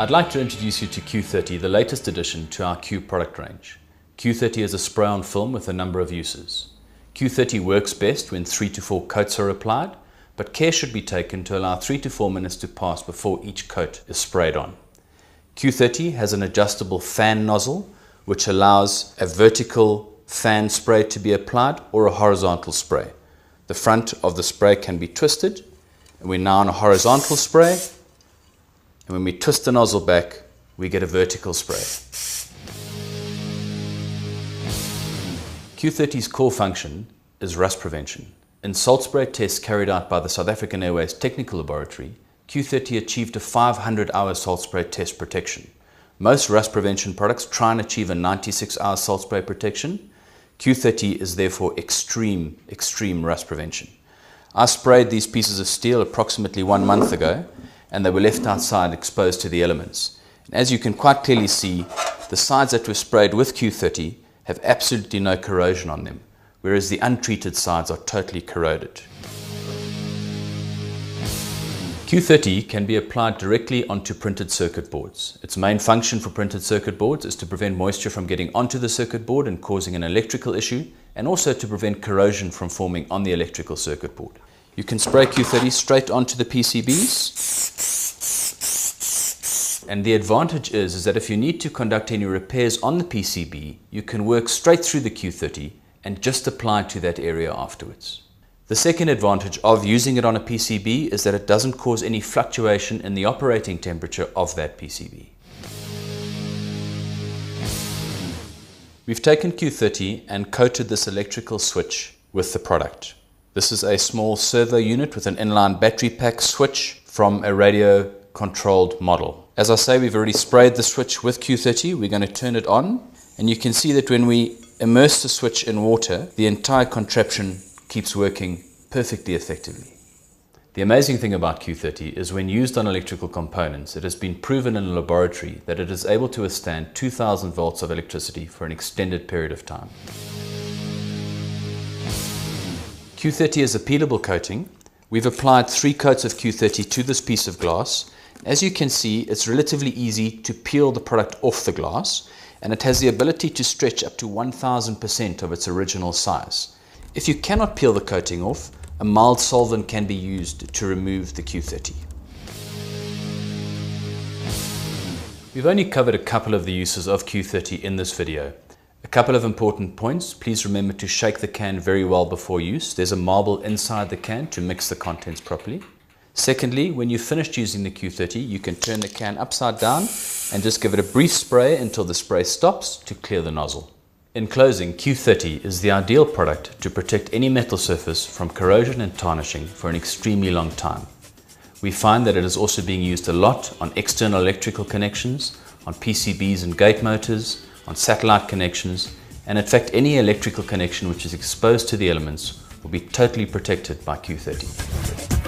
I'd like to introduce you to Q30, the latest addition to our Q product range. Q30 is a spray-on film with a number of uses. Q30 works best when 3 to 4 coats are applied, but care should be taken to allow 3 to 4 minutes to pass before each coat is sprayed on. Q30 has an adjustable fan nozzle which allows a vertical fan spray to be applied or a horizontal spray. The front of the spray can be twisted, and we're now on a horizontal spray, and when we twist the nozzle back, we get a vertical spray. Q30's core function is rust prevention. In salt spray tests carried out by the South African Airways Technical Laboratory, Q30 achieved a 500-hour salt spray test protection. Most rust prevention products try and achieve a 96-hour salt spray protection. Q30 is therefore extreme rust prevention. I sprayed these pieces of steel approximately 1 month ago, and they were left outside exposed to the elements. And as you can quite clearly see, the sides that were sprayed with Q30 have absolutely no corrosion on them, whereas the untreated sides are totally corroded. Q30 can be applied directly onto printed circuit boards. Its main function for printed circuit boards is to prevent moisture from getting onto the circuit board and causing an electrical issue, and also to prevent corrosion from forming on the electrical circuit board. You can spray Q30 straight onto the PCBs, and the advantage is that if you need to conduct any repairs on the PCB, you can work straight through the Q30 and just apply to that area afterwards. The second advantage of using it on a PCB is that it doesn't cause any fluctuation in the operating temperature of that PCB. We've taken Q30 and coated this electrical switch with the product. This is a small servo unit with an inline battery pack switch from a radio controlled model. As I say, we've already sprayed the switch with Q30. We're going to turn it on, and you can see that when we immerse the switch in water, the entire contraption keeps working perfectly effectively. The amazing thing about Q30 is when used on electrical components, it has been proven in a laboratory that it is able to withstand 2000 volts of electricity for an extended period of time. Q30 is a peelable coating. We've applied 3 coats of Q30 to this piece of glass. As you can see, it's relatively easy to peel the product off the glass, and it has the ability to stretch up to 1000% of its original size. If you cannot peel the coating off, a mild solvent can be used to remove the Q30. We've only covered a couple of the uses of Q30 in this video. A couple of important points. Please remember to shake the can very well before use. There's a marble inside the can to mix the contents properly. Secondly, when you've finished using the Q30, you can turn the can upside down and just give it a brief spray until the spray stops to clear the nozzle. In closing, Q30 is the ideal product to protect any metal surface from corrosion and tarnishing for an extremely long time. We find that it is also being used a lot on external electrical connections, on PCBs and gate motors, on satellite connections, and in fact any electrical connection which is exposed to the elements will be totally protected by Q30.